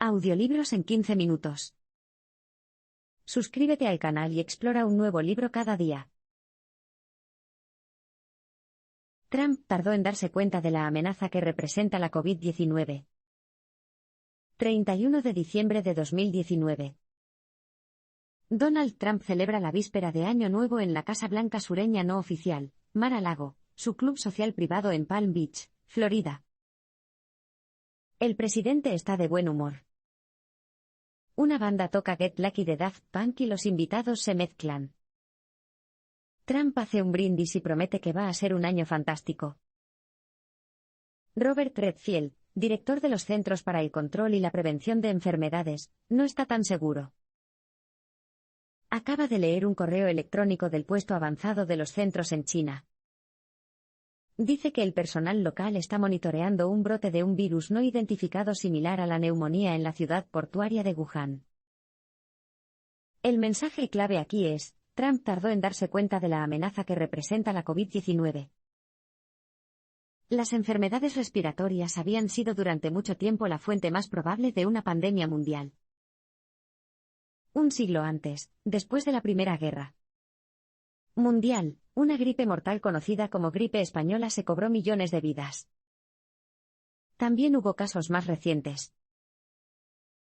Audiolibros en 15 minutos. Suscríbete al canal y explora un nuevo libro cada día. Trump tardó en darse cuenta de la amenaza que representa la COVID-19. 31 de diciembre de 2019. Donald Trump celebra la víspera de Año Nuevo en la Casa Blanca sureña no oficial, Mar-a-Lago, su club social privado en Palm Beach, Florida. El presidente está de buen humor. Una banda toca Get Lucky de Daft Punk y los invitados se mezclan. Trump hace un brindis y promete que va a ser un año fantástico. Robert Redfield, director de los Centros para el Control y la Prevención de Enfermedades, no está tan seguro. Acaba de leer un correo electrónico del puesto avanzado de los centros en China. Dice que el personal local está monitoreando un brote de un virus no identificado similar a la neumonía en la ciudad portuaria de Wuhan. El mensaje clave aquí es: Trump tardó en darse cuenta de la amenaza que representa la COVID-19. Las enfermedades respiratorias habían sido durante mucho tiempo la fuente más probable de una pandemia mundial. Un siglo antes, después de la Primera Guerra Mundial, una gripe mortal conocida como gripe española se cobró millones de vidas. También hubo casos más recientes.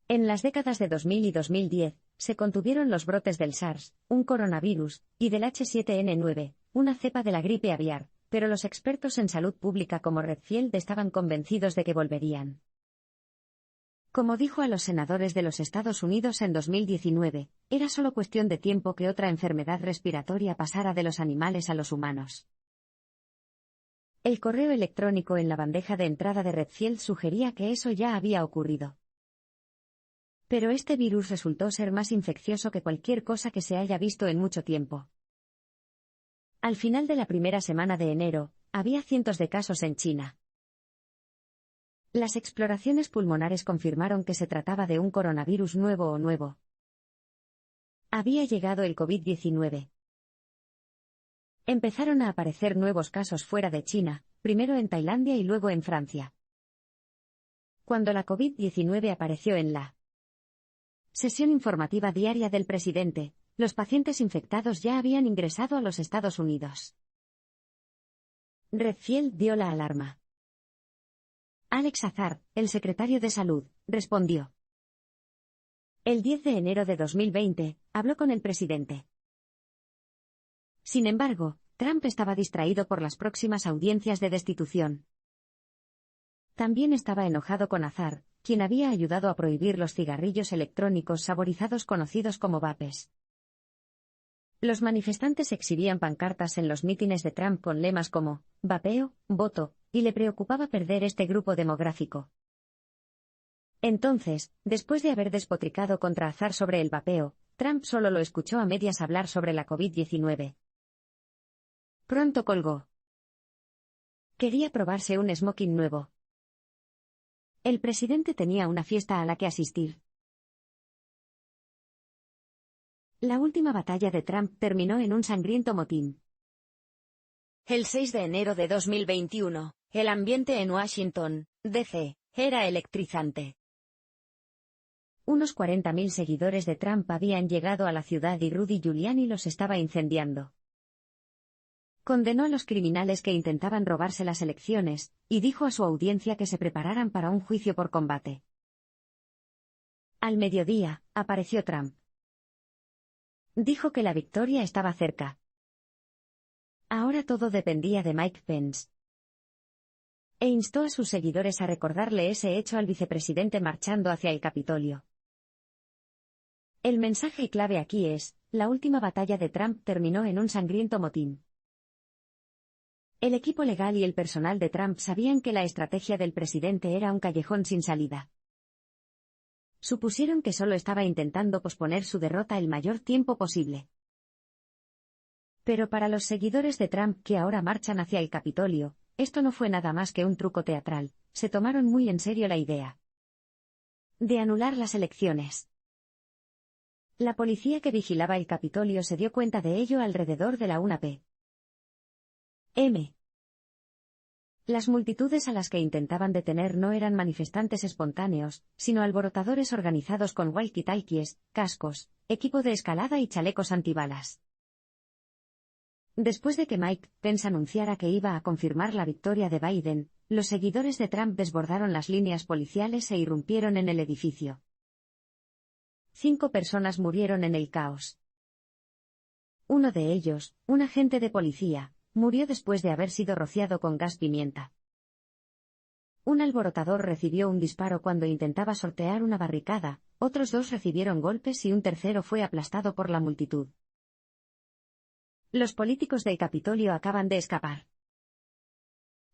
En las décadas de 2000 y 2010, se contuvieron los brotes del SARS, un coronavirus, y del H7N9, una cepa de la gripe aviar, pero los expertos en salud pública como Redfield estaban convencidos de que volverían. Como dijo a los senadores de los Estados Unidos en 2019, era solo cuestión de tiempo que otra enfermedad respiratoria pasara de los animales a los humanos. El correo electrónico en la bandeja de entrada de Redfield sugería que eso ya había ocurrido. Pero este virus resultó ser más infeccioso que cualquier cosa que se haya visto en mucho tiempo. Al final de la primera semana de enero, había cientos de casos en China. Las exploraciones pulmonares confirmaron que se trataba de un coronavirus nuevo. Había llegado el COVID-19. Empezaron a aparecer nuevos casos fuera de China, primero en Tailandia y luego en Francia. Cuando la COVID-19 apareció en la sesión informativa diaria del presidente, los pacientes infectados ya habían ingresado a los Estados Unidos. Redfield dio la alarma. Alex Azar, el secretario de Salud, respondió. El 10 de enero de 2020, habló con el presidente. Sin embargo, Trump estaba distraído por las próximas audiencias de destitución. También estaba enojado con Azar, quien había ayudado a prohibir los cigarrillos electrónicos saborizados conocidos como vapes. Los manifestantes exhibían pancartas en los mítines de Trump con lemas como «Vapeo, voto», y le preocupaba perder este grupo demográfico. Entonces, después de haber despotricado contra Azar sobre el vapeo, Trump solo lo escuchó a medias hablar sobre la COVID-19. Pronto colgó. Quería probarse un smoking nuevo. El presidente tenía una fiesta a la que asistir. La última batalla de Trump terminó en un sangriento motín. El 6 de enero de 2021, el ambiente en Washington, D.C., era electrizante. Unos 40.000 seguidores de Trump habían llegado a la ciudad y Rudy Giuliani los estaba incendiando. Condenó a los criminales que intentaban robarse las elecciones, y dijo a su audiencia que se prepararan para un juicio por combate. Al mediodía, apareció Trump. Dijo que la victoria estaba cerca. Ahora todo dependía de Mike Pence. E instó a sus seguidores a recordarle ese hecho al vicepresidente marchando hacia el Capitolio. El mensaje clave aquí es: la última batalla de Trump terminó en un sangriento motín. El equipo legal y el personal de Trump sabían que la estrategia del presidente era un callejón sin salida. Supusieron que solo estaba intentando posponer su derrota el mayor tiempo posible. Pero para los seguidores de Trump que ahora marchan hacia el Capitolio, esto no fue nada más que un truco teatral. Se tomaron muy en serio la idea de anular las elecciones. La policía que vigilaba el Capitolio se dio cuenta de ello alrededor de la 1 p.m. Las multitudes a las que intentaban detener no eran manifestantes espontáneos, sino alborotadores organizados con walkie-talkies, cascos, equipo de escalada y chalecos antibalas. Después de que Mike Pence anunciara que iba a confirmar la victoria de Biden, los seguidores de Trump desbordaron las líneas policiales e irrumpieron en el edificio. 5 personas murieron en el caos. Uno de ellos, un agente de policía, murió después de haber sido rociado con gas pimienta. Un alborotador recibió un disparo cuando intentaba sortear una barricada, otros 2 recibieron golpes y un tercero fue aplastado por la multitud. Los políticos del Capitolio acaban de escapar.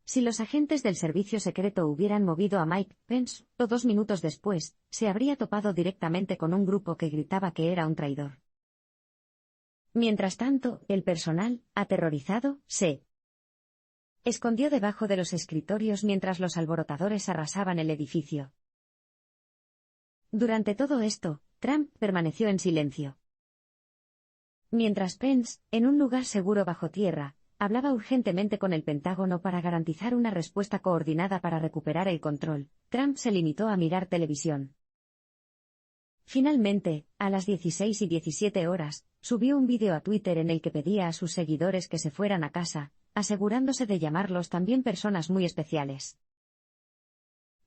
Si los agentes del servicio secreto hubieran movido a Mike Pence, o 2 minutos después, se habría topado directamente con un grupo que gritaba que era un traidor. Mientras tanto, el personal, aterrorizado, se escondió debajo de los escritorios mientras los alborotadores arrasaban el edificio. Durante todo esto, Trump permaneció en silencio. Mientras Pence, en un lugar seguro bajo tierra, hablaba urgentemente con el Pentágono para garantizar una respuesta coordinada para recuperar el control, Trump se limitó a mirar televisión. Finalmente, a las 16:17 horas, subió un vídeo a Twitter en el que pedía a sus seguidores que se fueran a casa, asegurándose de llamarlos también personas muy especiales.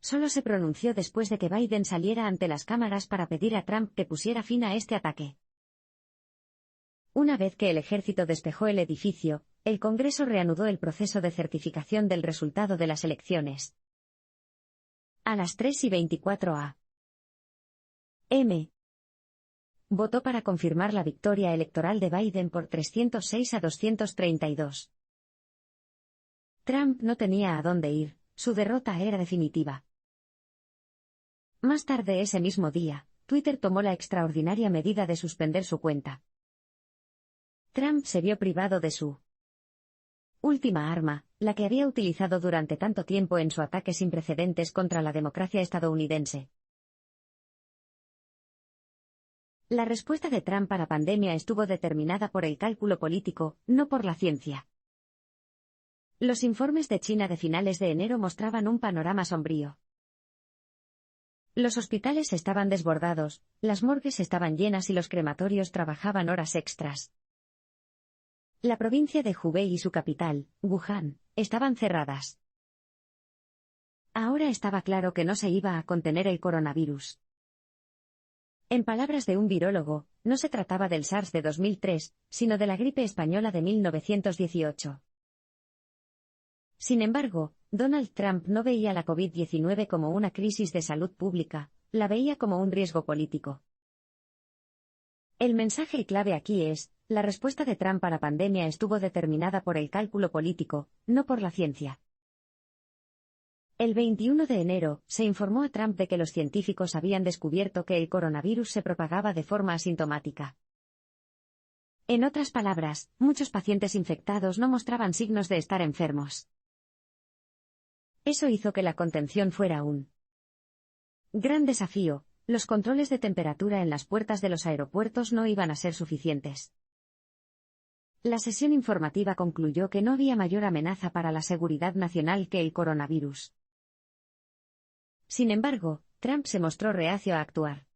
Solo se pronunció después de que Biden saliera ante las cámaras para pedir a Trump que pusiera fin a este ataque. Una vez que el ejército despejó el edificio, el Congreso reanudó el proceso de certificación del resultado de las elecciones. A las 3:24 a.m. votó para confirmar la victoria electoral de Biden por 306 a 232. Trump no tenía a dónde ir, su derrota era definitiva. Más tarde ese mismo día, Twitter tomó la extraordinaria medida de suspender su cuenta. Trump se vio privado de su última arma, la que había utilizado durante tanto tiempo en su ataque sin precedentes contra la democracia estadounidense. La respuesta de Trump a la pandemia estuvo determinada por el cálculo político, no por la ciencia. Los informes de China de finales de enero mostraban un panorama sombrío. Los hospitales estaban desbordados, las morgues estaban llenas y los crematorios trabajaban horas extras. La provincia de Hubei y su capital, Wuhan, estaban cerradas. Ahora estaba claro que no se iba a contener el coronavirus. En palabras de un virólogo, no se trataba del SARS de 2003, sino de la gripe española de 1918. Sin embargo, Donald Trump no veía la COVID-19 como una crisis de salud pública, la veía como un riesgo político. El mensaje clave aquí es, la respuesta de Trump a la pandemia estuvo determinada por el cálculo político, no por la ciencia. El 21 de enero, se informó a Trump de que los científicos habían descubierto que el coronavirus se propagaba de forma asintomática. En otras palabras, muchos pacientes infectados no mostraban signos de estar enfermos. Eso hizo que la contención fuera un gran desafío. Los controles de temperatura en las puertas de los aeropuertos no iban a ser suficientes. La sesión informativa concluyó que no había mayor amenaza para la seguridad nacional que el coronavirus. Sin embargo, Trump se mostró reacio a actuar.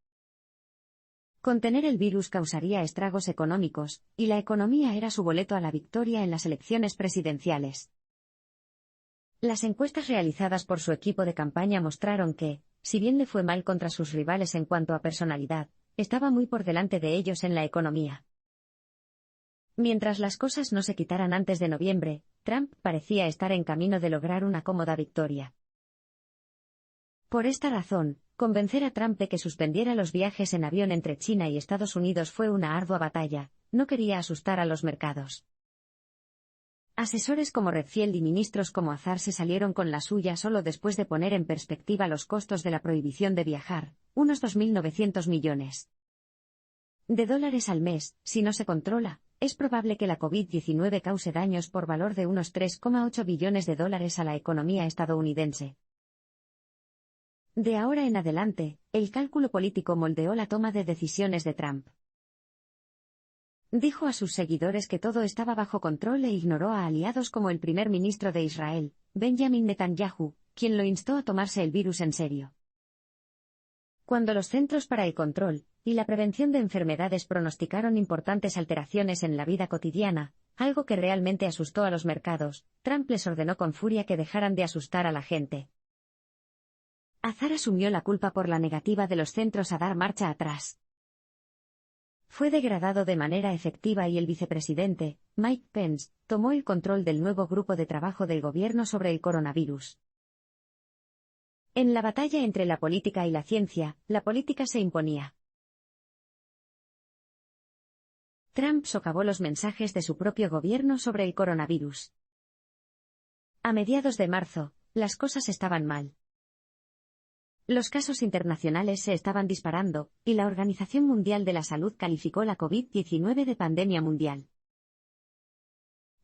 Contener el virus causaría estragos económicos, y la economía era su boleto a la victoria en las elecciones presidenciales. Las encuestas realizadas por su equipo de campaña mostraron que, si bien le fue mal contra sus rivales en cuanto a personalidad, estaba muy por delante de ellos en la economía. Mientras las cosas no se quitaran antes de noviembre, Trump parecía estar en camino de lograr una cómoda victoria. Por esta razón, convencer a Trump de que suspendiera los viajes en avión entre China y Estados Unidos fue una ardua batalla, no quería asustar a los mercados. Asesores como Redfield y ministros como Azar se salieron con la suya solo después de poner en perspectiva los costos de la prohibición de viajar, unos 2.900 millones de dólares al mes. Si no se controla, es probable que la COVID-19 cause daños por valor de unos 3,8 billones de dólares a la economía estadounidense. De ahora en adelante, el cálculo político moldeó la toma de decisiones de Trump. Dijo a sus seguidores que todo estaba bajo control e ignoró a aliados como el primer ministro de Israel, Benjamin Netanyahu, quien lo instó a tomarse el virus en serio. Cuando los Centros para el Control y la Prevención de Enfermedades pronosticaron importantes alteraciones en la vida cotidiana, algo que realmente asustó a los mercados, Trump les ordenó con furia que dejaran de asustar a la gente. Azar asumió la culpa por la negativa de los centros a dar marcha atrás. Fue degradado de manera efectiva y el vicepresidente, Mike Pence, tomó el control del nuevo grupo de trabajo del gobierno sobre el coronavirus. En la batalla entre la política y la ciencia, la política se imponía. Trump socavó los mensajes de su propio gobierno sobre el coronavirus. A mediados de marzo, las cosas estaban mal. Los casos internacionales se estaban disparando, y la Organización Mundial de la Salud calificó la COVID-19 de pandemia mundial.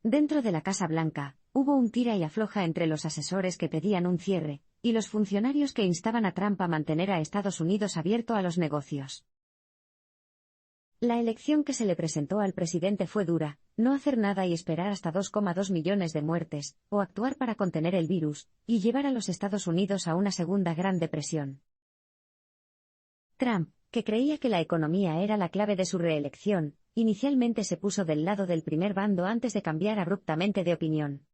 Dentro de la Casa Blanca, hubo un tira y afloja entre los asesores que pedían un cierre, y los funcionarios que instaban a Trump a mantener a Estados Unidos abierto a los negocios. La elección que se le presentó al presidente fue dura: no hacer nada y esperar hasta 2,2 millones de muertes, o actuar para contener el virus, y llevar a los Estados Unidos a una segunda Gran Depresión. Trump, que creía que la economía era la clave de su reelección, inicialmente se puso del lado del primer bando antes de cambiar abruptamente de opinión.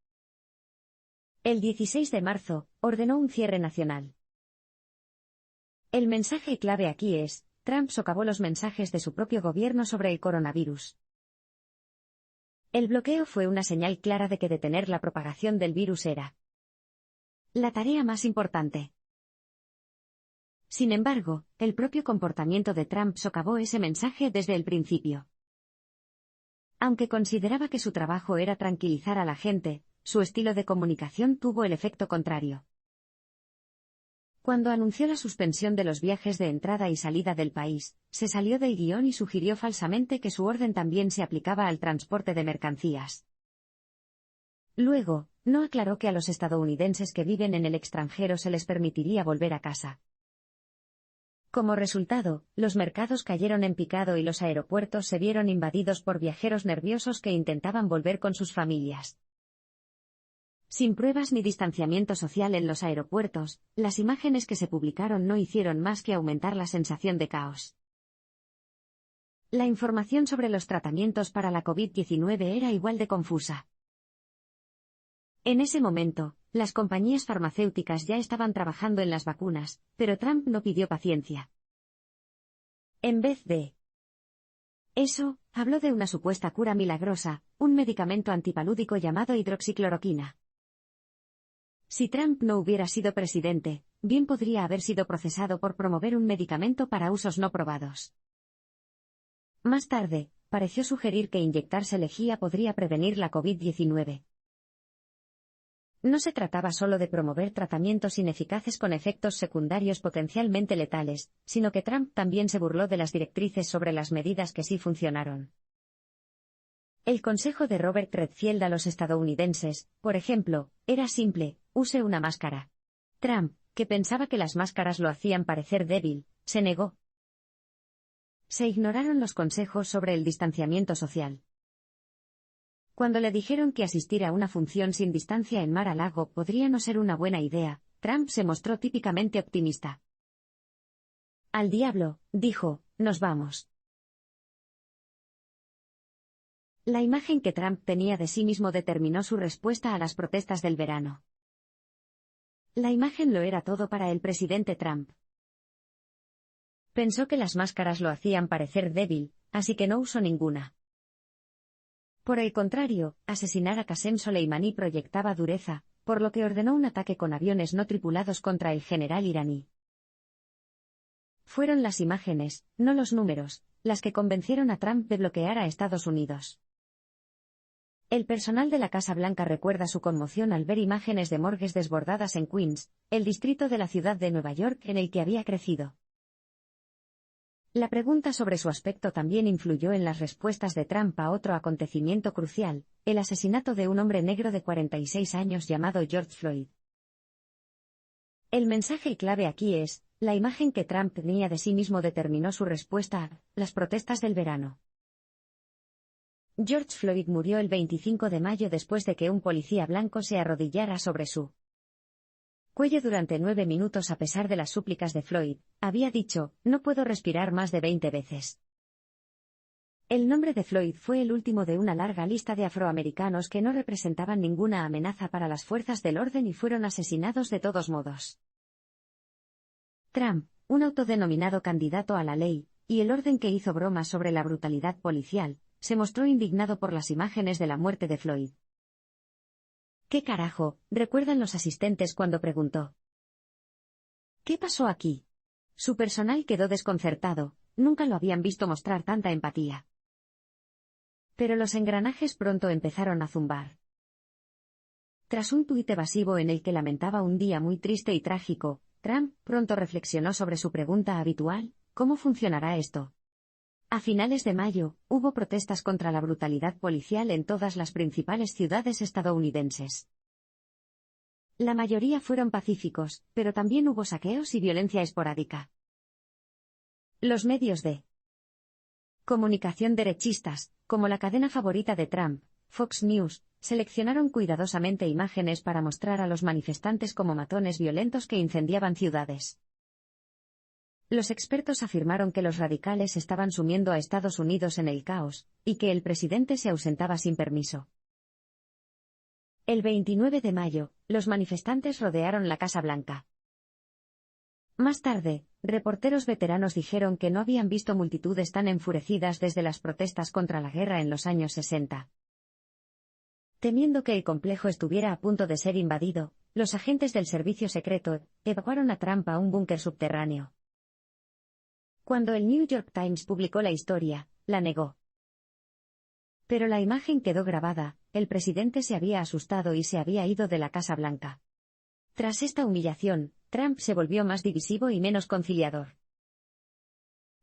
El 16 de marzo, ordenó un cierre nacional. El mensaje clave aquí es: Trump socavó los mensajes de su propio gobierno sobre el coronavirus. El bloqueo fue una señal clara de que detener la propagación del virus era la tarea más importante. Sin embargo, el propio comportamiento de Trump socavó ese mensaje desde el principio. Aunque consideraba que su trabajo era tranquilizar a la gente, su estilo de comunicación tuvo el efecto contrario. Cuando anunció la suspensión de los viajes de entrada y salida del país, se salió del guión y sugirió falsamente que su orden también se aplicaba al transporte de mercancías. Luego, no aclaró que a los estadounidenses que viven en el extranjero se les permitiría volver a casa. Como resultado, los mercados cayeron en picado y los aeropuertos se vieron invadidos por viajeros nerviosos que intentaban volver con sus familias. Sin pruebas ni distanciamiento social en los aeropuertos, las imágenes que se publicaron no hicieron más que aumentar la sensación de caos. La información sobre los tratamientos para la COVID-19 era igual de confusa. En ese momento, las compañías farmacéuticas ya estaban trabajando en las vacunas, pero Trump no pidió paciencia. En vez de eso, habló de una supuesta cura milagrosa, un medicamento antipalúdico llamado hidroxicloroquina. Si Trump no hubiera sido presidente, bien podría haber sido procesado por promover un medicamento para usos no probados. Más tarde, pareció sugerir que inyectarse lejía podría prevenir la COVID-19. No se trataba solo de promover tratamientos ineficaces con efectos secundarios potencialmente letales, sino que Trump también se burló de las directrices sobre las medidas que sí funcionaron. El consejo de Robert Redfield a los estadounidenses, por ejemplo, era simple: use una máscara. Trump, que pensaba que las máscaras lo hacían parecer débil, se negó. Se ignoraron los consejos sobre el distanciamiento social. Cuando le dijeron que asistir a una función sin distancia en Mar-a-Lago podría no ser una buena idea, Trump se mostró típicamente optimista. Al diablo, dijo, nos vamos. La imagen que Trump tenía de sí mismo determinó su respuesta a las protestas del verano. La imagen lo era todo para el presidente Trump. Pensó que las máscaras lo hacían parecer débil, así que no usó ninguna. Por el contrario, asesinar a Qasem Soleimani proyectaba dureza, por lo que ordenó un ataque con aviones no tripulados contra el general iraní. Fueron las imágenes, no los números, las que convencieron a Trump de bloquear a Estados Unidos. El personal de la Casa Blanca recuerda su conmoción al ver imágenes de morgues desbordadas en Queens, el distrito de la ciudad de Nueva York en el que había crecido. La pregunta sobre su aspecto también influyó en las respuestas de Trump a otro acontecimiento crucial: el asesinato de un hombre negro de 46 años llamado George Floyd. El mensaje clave aquí es: la imagen que Trump tenía de sí mismo determinó su respuesta a las protestas del verano. George Floyd murió el 25 de mayo después de que un policía blanco se arrodillara sobre su cuello durante 9 minutos a pesar de las súplicas de Floyd. Había dicho, no puedo respirar más de 20 veces. El nombre de Floyd fue el último de una larga lista de afroamericanos que no representaban ninguna amenaza para las fuerzas del orden y fueron asesinados de todos modos. Trump, un autodenominado candidato a la ley, y el orden que hizo bromas sobre la brutalidad policial, se mostró indignado por las imágenes de la muerte de Floyd. ¿Qué carajo?, recuerdan los asistentes cuando preguntó. ¿Qué pasó aquí? Su personal quedó desconcertado, nunca lo habían visto mostrar tanta empatía. Pero los engranajes pronto empezaron a zumbar. Tras un tuit evasivo en el que lamentaba un día muy triste y trágico, Trump pronto reflexionó sobre su pregunta habitual, ¿cómo funcionará esto? A finales de mayo, hubo protestas contra la brutalidad policial en todas las principales ciudades estadounidenses. La mayoría fueron pacíficos, pero también hubo saqueos y violencia esporádica. Los medios de comunicación derechistas, como la cadena favorita de Trump, Fox News, seleccionaron cuidadosamente imágenes para mostrar a los manifestantes como matones violentos que incendiaban ciudades. Los expertos afirmaron que los radicales estaban sumiendo a Estados Unidos en el caos, y que el presidente se ausentaba sin permiso. El 29 de mayo, los manifestantes rodearon la Casa Blanca. Más tarde, reporteros veteranos dijeron que no habían visto multitudes tan enfurecidas desde las protestas contra la guerra en los años 60. Temiendo que el complejo estuviera a punto de ser invadido, los agentes del servicio secreto evacuaron a Trump a un búnker subterráneo. Cuando el New York Times publicó la historia, la negó. Pero la imagen quedó grabada, el presidente se había asustado y se había ido de la Casa Blanca. Tras esta humillación, Trump se volvió más divisivo y menos conciliador.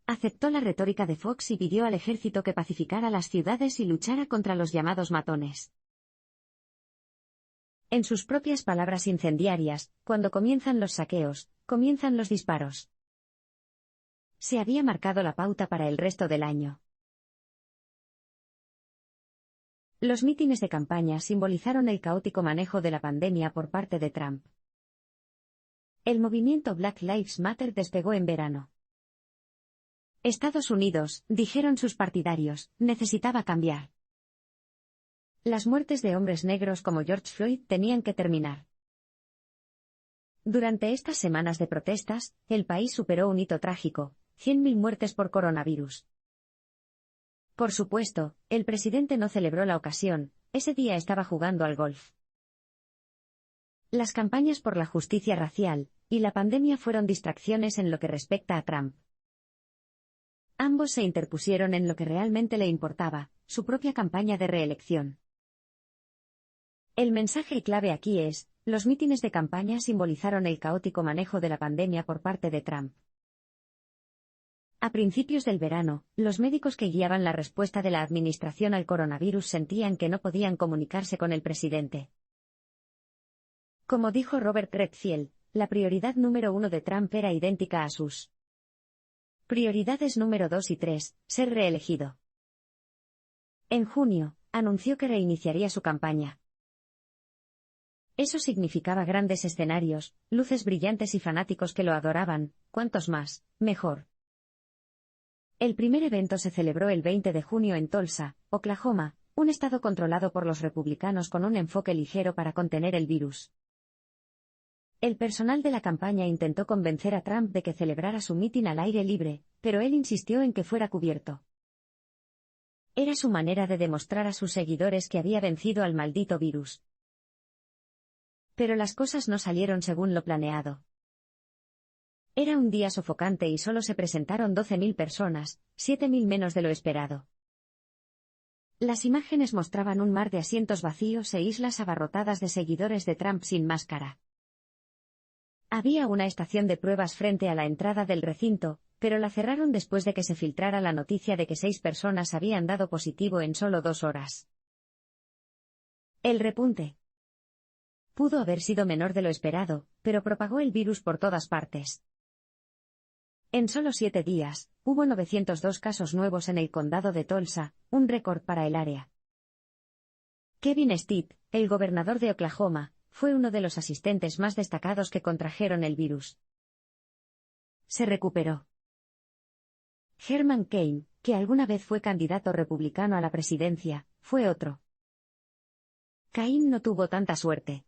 Aceptó la retórica de Fox y pidió al ejército que pacificara las ciudades y luchara contra los llamados matones. En sus propias palabras incendiarias, cuando comienzan los saqueos, comienzan los disparos. Se había marcado la pauta para el resto del año. Los mítines de campaña simbolizaron el caótico manejo de la pandemia por parte de Trump. El movimiento Black Lives Matter despegó en verano. Estados Unidos, dijeron sus partidarios, necesitaba cambiar. Las muertes de hombres negros como George Floyd tenían que terminar. Durante estas semanas de protestas, el país superó un hito trágico, 100.000 muertes por coronavirus. Por supuesto, el presidente no celebró la ocasión, ese día estaba jugando al golf. Las campañas por la justicia racial y la pandemia fueron distracciones en lo que respecta a Trump. Ambos se interpusieron en lo que realmente le importaba, su propia campaña de reelección. El mensaje clave aquí es, los mítines de campaña simbolizaron el caótico manejo de la pandemia por parte de Trump. A principios del verano, los médicos que guiaban la respuesta de la administración al coronavirus sentían que no podían comunicarse con el presidente. Como dijo Robert Redfield, la prioridad número 1 de Trump era idéntica a sus prioridades número 2 y 3, ser reelegido. En junio, anunció que reiniciaría su campaña. Eso significaba grandes escenarios, luces brillantes y fanáticos que lo adoraban, cuantos más, mejor. El primer evento se celebró el 20 de junio en Tulsa, Oklahoma, un estado controlado por los republicanos con un enfoque ligero para contener el virus. El personal de la campaña intentó convencer a Trump de que celebrara su mitin al aire libre, pero él insistió en que fuera cubierto. Era su manera de demostrar a sus seguidores que había vencido al maldito virus. Pero las cosas no salieron según lo planeado. Era un día sofocante y solo se presentaron 12.000 personas, 7.000 menos de lo esperado. Las imágenes mostraban un mar de asientos vacíos e islas abarrotadas de seguidores de Trump sin máscara. Había una estación de pruebas frente a la entrada del recinto, pero la cerraron después de que se filtrara la noticia de que 6 personas habían dado positivo en solo 2 horas. El repunte pudo haber sido menor de lo esperado, pero propagó el virus por todas partes. En solo 7 días, hubo 902 casos nuevos en el condado de Tulsa, un récord para el área. Kevin Stitt, el gobernador de Oklahoma, fue uno de los asistentes más destacados que contrajeron el virus. Se recuperó. Herman Cain, que alguna vez fue candidato republicano a la presidencia, fue otro. Cain no tuvo tanta suerte.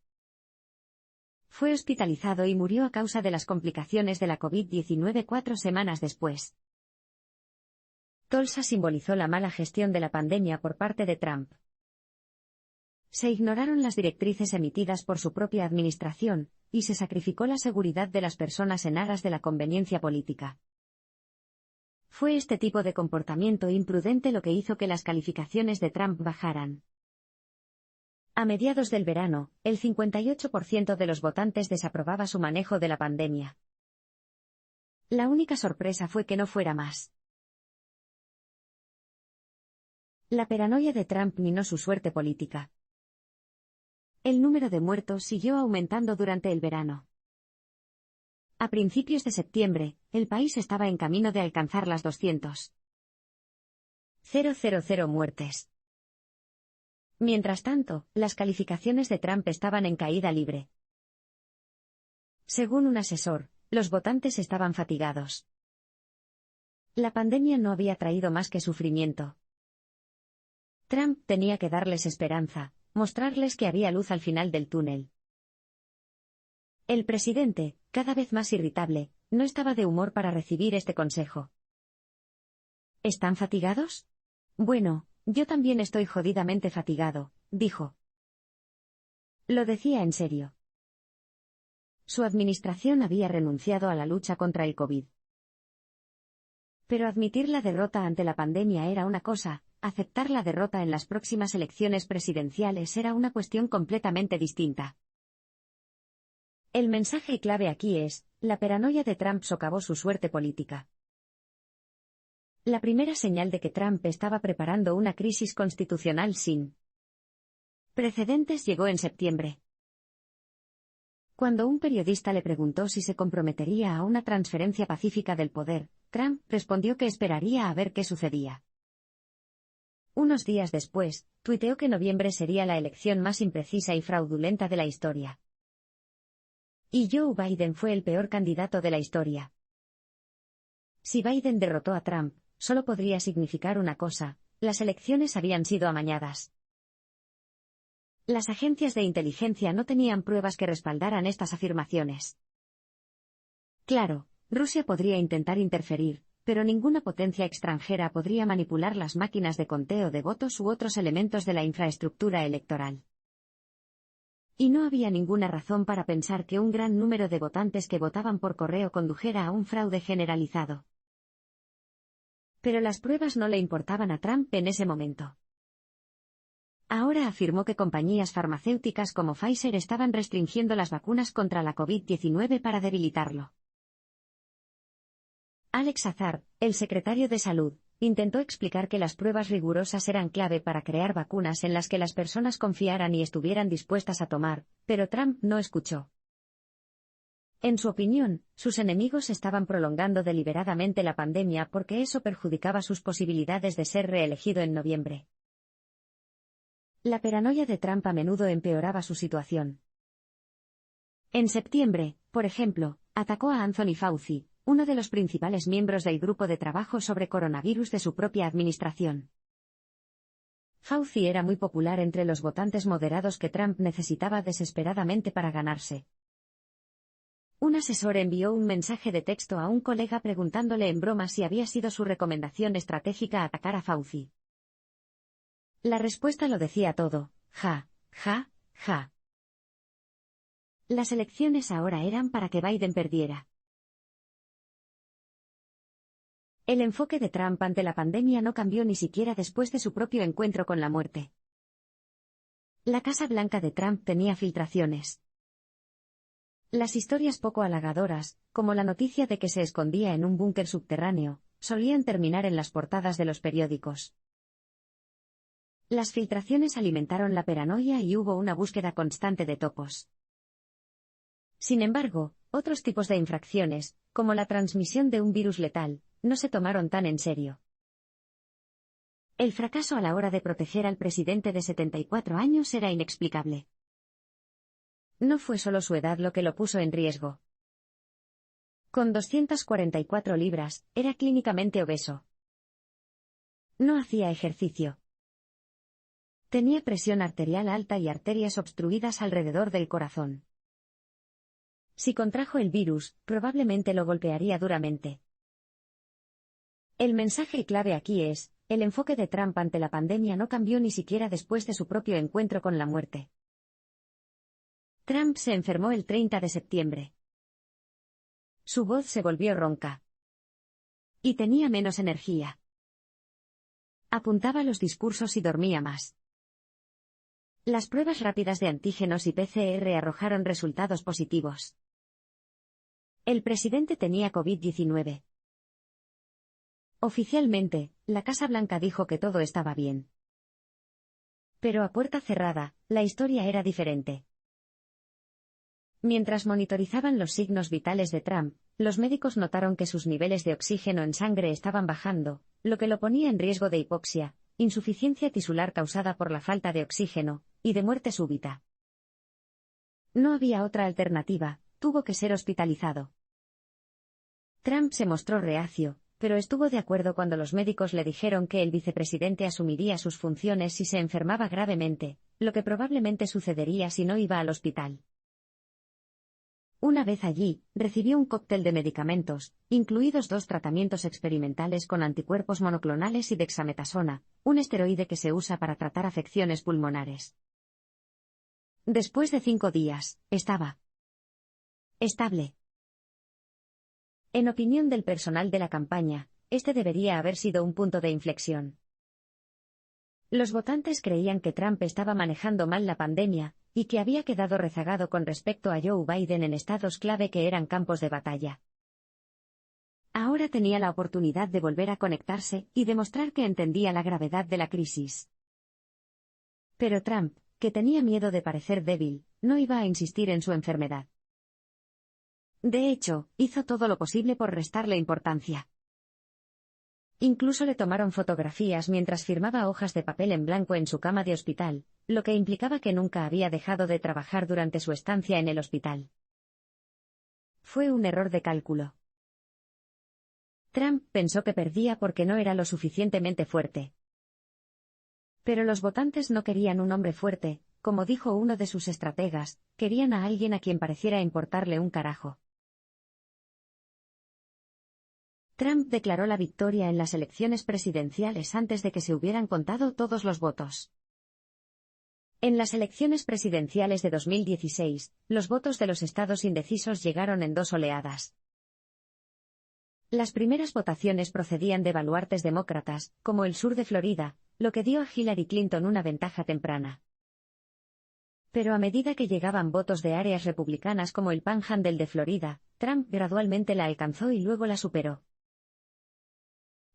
Fue hospitalizado y murió a causa de las complicaciones de la COVID-19 4 semanas después. Tulsa simbolizó la mala gestión de la pandemia por parte de Trump. Se ignoraron las directrices emitidas por su propia administración, y se sacrificó la seguridad de las personas en aras de la conveniencia política. Fue este tipo de comportamiento imprudente lo que hizo que las calificaciones de Trump bajaran. A mediados del verano, el 58% de los votantes desaprobaba su manejo de la pandemia. La única sorpresa fue que no fuera más. La paranoia de Trump minó su suerte política. El número de muertos siguió aumentando durante el verano. A principios de septiembre, el país estaba en camino de alcanzar las 200.000 muertes. Mientras tanto, las calificaciones de Trump estaban en caída libre. Según un asesor, los votantes estaban fatigados. La pandemia no había traído más que sufrimiento. Trump tenía que darles esperanza, mostrarles que había luz al final del túnel. El presidente, cada vez más irritable, no estaba de humor para recibir este consejo. ¿Están fatigados? Bueno, yo también estoy jodidamente fatigado, dijo. Lo decía en serio. Su administración había renunciado a la lucha contra el COVID. Pero admitir la derrota ante la pandemia era una cosa, aceptar la derrota en las próximas elecciones presidenciales era una cuestión completamente distinta. El mensaje clave aquí es, la paranoia de Trump socavó su suerte política. La primera señal de que Trump estaba preparando una crisis constitucional sin precedentes llegó en septiembre. Cuando un periodista le preguntó si se comprometería a una transferencia pacífica del poder, Trump respondió que esperaría a ver qué sucedía. Unos días después, tuiteó que noviembre sería la elección más imprecisa y fraudulenta de la historia. Y Joe Biden fue el peor candidato de la historia. Si Biden derrotó a Trump, solo podría significar una cosa: las elecciones habían sido amañadas. Las agencias de inteligencia no tenían pruebas que respaldaran estas afirmaciones. Claro, Rusia podría intentar interferir, pero ninguna potencia extranjera podría manipular las máquinas de conteo de votos u otros elementos de la infraestructura electoral. Y no había ninguna razón para pensar que un gran número de votantes que votaban por correo condujera a un fraude generalizado. Pero las pruebas no le importaban a Trump en ese momento. Ahora afirmó que compañías farmacéuticas como Pfizer estaban restringiendo las vacunas contra la COVID-19 para debilitarlo. Alex Azar, el secretario de Salud, intentó explicar que las pruebas rigurosas eran clave para crear vacunas en las que las personas confiaran y estuvieran dispuestas a tomar, pero Trump no escuchó. En su opinión, sus enemigos estaban prolongando deliberadamente la pandemia porque eso perjudicaba sus posibilidades de ser reelegido en noviembre. La paranoia de Trump a menudo empeoraba su situación. En septiembre, por ejemplo, atacó a Anthony Fauci, uno de los principales miembros del grupo de trabajo sobre coronavirus de su propia administración. Fauci era muy popular entre los votantes moderados que Trump necesitaba desesperadamente para ganarse. Un asesor envió un mensaje de texto a un colega preguntándole en broma si había sido su recomendación estratégica atacar a Fauci. La respuesta lo decía todo: ja, ja, ja. Las elecciones ahora eran para que Biden perdiera. El enfoque de Trump ante la pandemia no cambió ni siquiera después de su propio encuentro con la muerte. La Casa Blanca de Trump tenía filtraciones. Las historias poco halagadoras, como la noticia de que se escondía en un búnker subterráneo, solían terminar en las portadas de los periódicos. Las filtraciones alimentaron la paranoia y hubo una búsqueda constante de topos. Sin embargo, otros tipos de infracciones, como la transmisión de un virus letal, no se tomaron tan en serio. El fracaso a la hora de proteger al presidente de 74 años era inexplicable. No fue solo su edad lo que lo puso en riesgo. Con 244 libras, era clínicamente obeso. No hacía ejercicio. Tenía presión arterial alta y arterias obstruidas alrededor del corazón. Si contrajo el virus, probablemente lo golpearía duramente. El mensaje clave aquí es, el enfoque de Trump ante la pandemia no cambió ni siquiera después de su propio encuentro con la muerte. Trump se enfermó el 30 de septiembre. Su voz se volvió ronca. Y tenía menos energía. Apuntaba los discursos y dormía más. Las pruebas rápidas de antígenos y PCR arrojaron resultados positivos. El presidente tenía COVID-19. Oficialmente, la Casa Blanca dijo que todo estaba bien. Pero a puerta cerrada, la historia era diferente. Mientras monitorizaban los signos vitales de Trump, los médicos notaron que sus niveles de oxígeno en sangre estaban bajando, lo que lo ponía en riesgo de hipoxia, insuficiencia tisular causada por la falta de oxígeno, y de muerte súbita. No había otra alternativa, tuvo que ser hospitalizado. Trump se mostró reacio, pero estuvo de acuerdo cuando los médicos le dijeron que el vicepresidente asumiría sus funciones si se enfermaba gravemente, lo que probablemente sucedería si no iba al hospital. Una vez allí, recibió un cóctel de medicamentos, incluidos 2 tratamientos experimentales con anticuerpos monoclonales y dexametasona, un esteroide que se usa para tratar afecciones pulmonares. Después de 5 días, estaba estable. En opinión del personal de la campaña, este debería haber sido un punto de inflexión. Los votantes creían que Trump estaba manejando mal la pandemia, y que había quedado rezagado con respecto a Joe Biden en estados clave que eran campos de batalla. Ahora tenía la oportunidad de volver a conectarse y demostrar que entendía la gravedad de la crisis. Pero Trump, que tenía miedo de parecer débil, no iba a insistir en su enfermedad. De hecho, hizo todo lo posible por restarle importancia. Incluso le tomaron fotografías mientras firmaba hojas de papel en blanco en su cama de hospital, lo que implicaba que nunca había dejado de trabajar durante su estancia en el hospital. Fue un error de cálculo. Trump pensó que perdía porque no era lo suficientemente fuerte. Pero los votantes no querían un hombre fuerte, como dijo uno de sus estrategas, querían a alguien a quien pareciera importarle un carajo. Trump declaró la victoria en las elecciones presidenciales antes de que se hubieran contado todos los votos. En las elecciones presidenciales de 2016, los votos de los estados indecisos llegaron en 2 oleadas. Las primeras votaciones procedían de baluartes demócratas, como el sur de Florida, lo que dio a Hillary Clinton una ventaja temprana. Pero a medida que llegaban votos de áreas republicanas como el Panhandle de Florida, Trump gradualmente la alcanzó y luego la superó.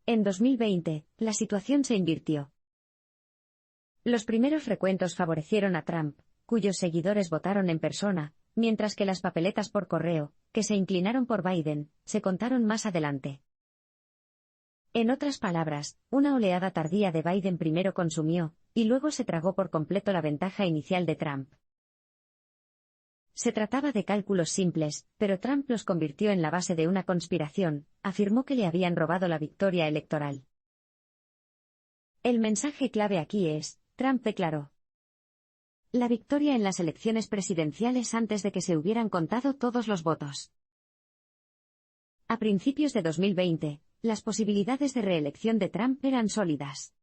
En 2020, la situación se invirtió. Los primeros recuentos favorecieron a Trump, cuyos seguidores votaron en persona, mientras que las papeletas por correo, que se inclinaron por Biden, se contaron más adelante. En otras palabras, una oleada tardía de Biden primero consumió, y luego se tragó por completo la ventaja inicial de Trump. Se trataba de cálculos simples, pero Trump los convirtió en la base de una conspiración, afirmó que le habían robado la victoria electoral. El mensaje clave aquí es, Trump declaró la victoria en las elecciones presidenciales antes de que se hubieran contado todos los votos. A principios de 2020, las posibilidades de reelección de Trump eran sólidas.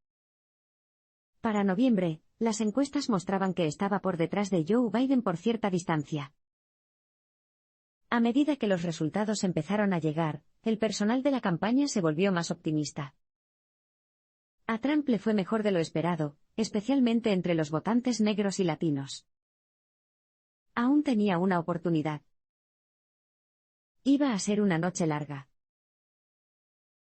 Para noviembre, las encuestas mostraban que estaba por detrás de Joe Biden por cierta distancia. A medida que los resultados empezaron a llegar, el personal de la campaña se volvió más optimista. A Trump le fue mejor de lo esperado, especialmente entre los votantes negros y latinos. Aún tenía una oportunidad. Iba a ser una noche larga.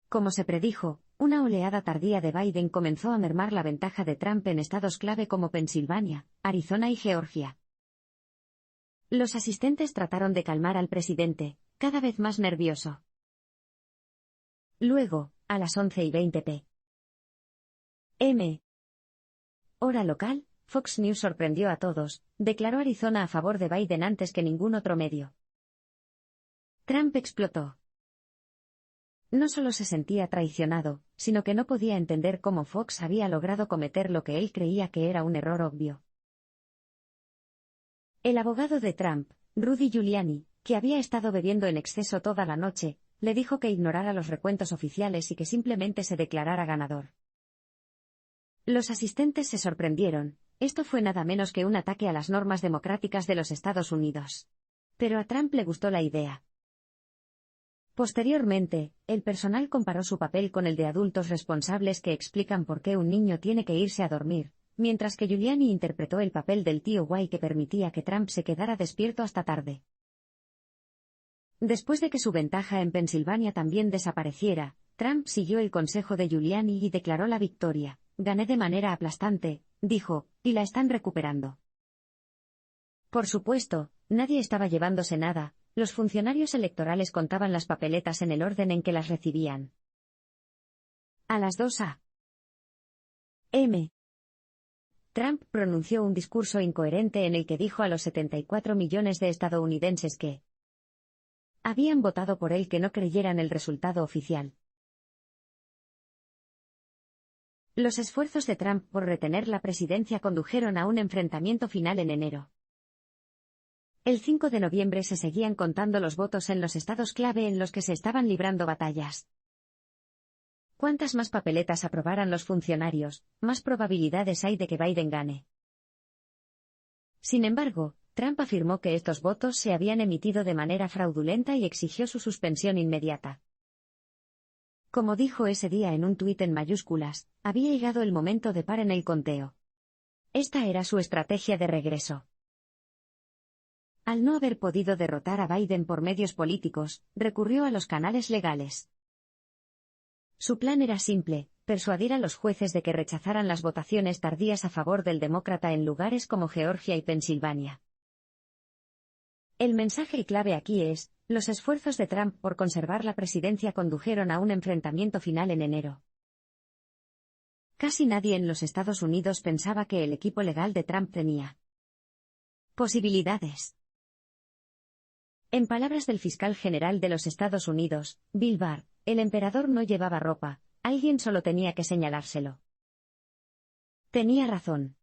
Como se predijo, una oleada tardía de Biden comenzó a mermar la ventaja de Trump en estados clave como Pensilvania, Arizona y Georgia. Los asistentes trataron de calmar al presidente, cada vez más nervioso. Luego, a las 11:20 p. M. Hora local, Fox News sorprendió a todos, declaró Arizona a favor de Biden antes que ningún otro medio. Trump explotó. No solo se sentía traicionado, sino que no podía entender cómo Fox había logrado cometer lo que él creía que era un error obvio. El abogado de Trump, Rudy Giuliani, que había estado bebiendo en exceso toda la noche, le dijo que ignorara los recuentos oficiales y que simplemente se declarara ganador. Los asistentes se sorprendieron, esto fue nada menos que un ataque a las normas democráticas de los Estados Unidos. Pero a Trump le gustó la idea. Posteriormente, el personal comparó su papel con el de adultos responsables que explican por qué un niño tiene que irse a dormir, mientras que Giuliani interpretó el papel del tío guay que permitía que Trump se quedara despierto hasta tarde. Después de que su ventaja en Pensilvania también desapareciera, Trump siguió el consejo de Giuliani y declaró la victoria. Gané de manera aplastante, dijo, y la están recuperando. Por supuesto, nadie estaba llevándose nada, los funcionarios electorales contaban las papeletas en el orden en que las recibían. A las 2 a.m. Trump pronunció un discurso incoherente en el que dijo a los 74 millones de estadounidenses que habían votado por él que no creyeran el resultado oficial. Los esfuerzos de Trump por retener la presidencia condujeron a un enfrentamiento final en enero. El 5 de noviembre se seguían contando los votos en los estados clave en los que se estaban librando batallas. Cuantas más papeletas aprobaran los funcionarios, más probabilidades hay de que Biden gane. Sin embargo, Trump afirmó que estos votos se habían emitido de manera fraudulenta y exigió su suspensión inmediata. Como dijo ese día en un tuit en mayúsculas, había llegado el momento de parar en el conteo. Esta era su estrategia de regreso. Al no haber podido derrotar a Biden por medios políticos, recurrió a los canales legales. Su plan era simple, persuadir a los jueces de que rechazaran las votaciones tardías a favor del demócrata en lugares como Georgia y Pensilvania. El mensaje clave aquí es, los esfuerzos de Trump por conservar la presidencia condujeron a un enfrentamiento final en enero. Casi nadie en los Estados Unidos pensaba que el equipo legal de Trump tenía posibilidades. En palabras del fiscal general de los Estados Unidos, Bill Barr, el emperador no llevaba ropa, alguien solo tenía que señalárselo. Tenía razón.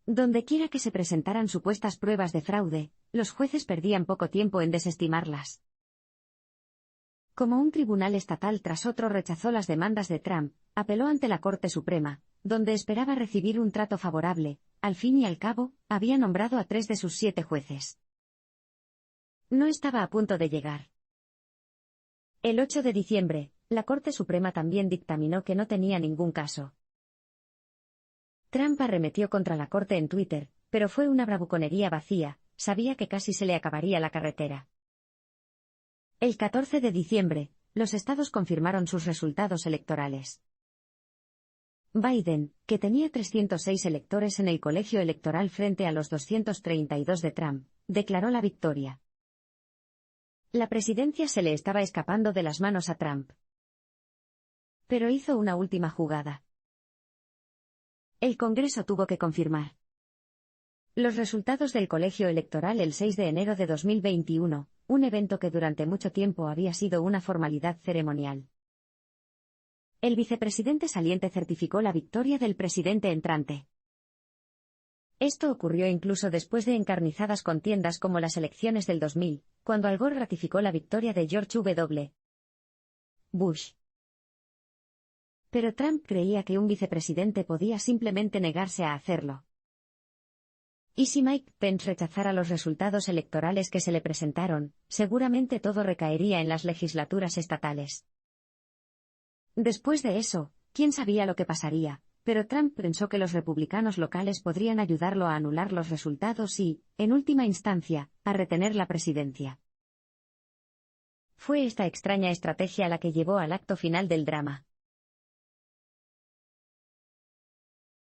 Dondequiera que se presentaran supuestas pruebas de fraude, los jueces perdían poco tiempo en desestimarlas. Como un tribunal estatal tras otro rechazó las demandas de Trump, apeló ante la Corte Suprema, donde esperaba recibir un trato favorable, al fin y al cabo, había nombrado a 3 de sus 7 jueces. No estaba a punto de llegar. El 8 de diciembre, la Corte Suprema también dictaminó que no tenía ningún caso. Trump arremetió contra la Corte en Twitter, pero fue una bravuconería vacía, sabía que casi se le acabaría la carretera. El 14 de diciembre, los estados confirmaron sus resultados electorales. Biden, que tenía 306 electores en el colegio electoral frente a los 232 de Trump, declaró la victoria. La presidencia se le estaba escapando de las manos a Trump. Pero hizo una última jugada. El Congreso tuvo que confirmar los resultados del colegio electoral el 6 de enero de 2021, un evento que durante mucho tiempo había sido una formalidad ceremonial. El vicepresidente saliente certificó la victoria del presidente entrante. Esto ocurrió incluso después de encarnizadas contiendas como las elecciones del 2000, cuando Al Gore ratificó la victoria de George W. Bush. Pero Trump creía que un vicepresidente podía simplemente negarse a hacerlo. Y si Mike Pence rechazara los resultados electorales que se le presentaron, seguramente todo recaería en las legislaturas estatales. Después de eso, quién sabía lo que pasaría, pero Trump pensó que los republicanos locales podrían ayudarlo a anular los resultados y, en última instancia, a retener la presidencia. Fue esta extraña estrategia la que llevó al acto final del drama.